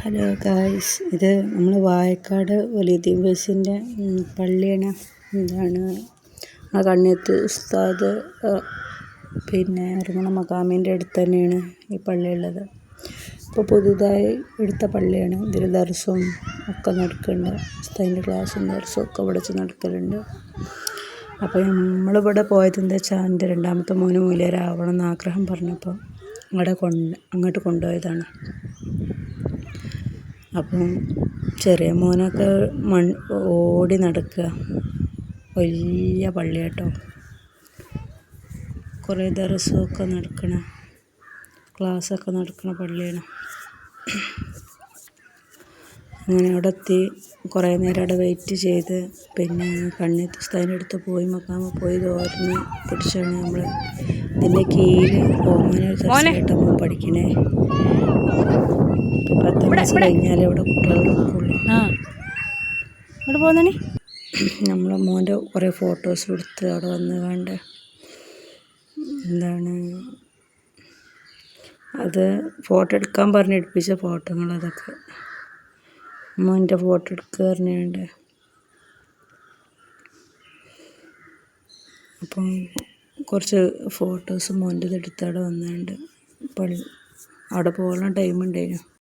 Hello guys, ഇത് നമ്മൾ വായക്കാട് വലിയുദ്ദീൻ ഫൈസിൻ്റെ പള്ളിയാണ്. എന്താണ് ആ കണ്ണിയത്ത് ഉസ്താദ് ഇറങ്ങുന്ന മഖാമിൻ്റെ അടുത്ത് തന്നെയാണ് ഈ പള്ളിയുള്ളത്. ഇപ്പോൾ പുതുതായി എടുത്ത പള്ളിയാണ്. ഇതിൽ ദർസും ഒക്കെ നടക്കുന്നുണ്ട്. ഉസ്താദിൻ്റെ ക്ലാസ്സും ദർസും ഒക്കെ ഇവിടെ വെച്ച് നടക്കലുണ്ട്. അപ്പോൾ നമ്മളിവിടെ പോയത് എന്താ വെച്ചാൽ എൻ്റെ രണ്ടാമത്തെ മോന് മൂല്യരാവണം എന്ന് ആഗ്രഹം പറഞ്ഞപ്പോൾ അങ്ങോട്ട് കൊണ്ടുപോയതാണ്. അപ്പം ചെറിയ മോനൊക്കെ ഓടി നടക്കുക. വലിയ പള്ളി കേട്ടോ, കുറേ ദർസുമൊക്കെ നടക്കണ ക്ലാസ്സൊക്കെ നടക്കണ പള്ളിയാണ്. അങ്ങനെ അവിടെ എത്തി കുറേ നേരം അവിടെ വെയിറ്റ് ചെയ്ത് പിന്നെ കണ്ണിയത്ത് ഉസ്താദിൻ്റെ അടുത്ത് പോയി മക്കാമ പോയി തോർന്ന് പിടിച്ചാണ് നമ്മൾ ഇതിൻ്റെ കീഴിൽ ഓമാനൊരു നമ്മൾ പഠിക്കണേ. 10 മാസം കഴിഞ്ഞാലേ ഇവിടെ കുട്ടികൾ നോക്കുള്ളൂ. ഇവിടെ പോകുന്നേ നമ്മളെ മോൻ്റെ കുറേ ഫോട്ടോസ് എടുത്ത് അവിടെ വന്ന് കണ്ട് എന്താണ് അത് ഫോട്ടോ എടുക്കാൻ പറഞ്ഞ് എടുപ്പിച്ച ഫോട്ടോകൾ അതൊക്കെ മോൻ്റെ ഫോട്ടോ എടുക്കുക പറഞ്ഞുകൊണ്ട്. അപ്പം കുറച്ച് ഫോട്ടോസ് മോൻ്റെ എടുത്ത് അവിടെ വന്നുകൊണ്ട് അവിടെ പോകാനുള്ള ടൈം ഉണ്ടായിരുന്നു.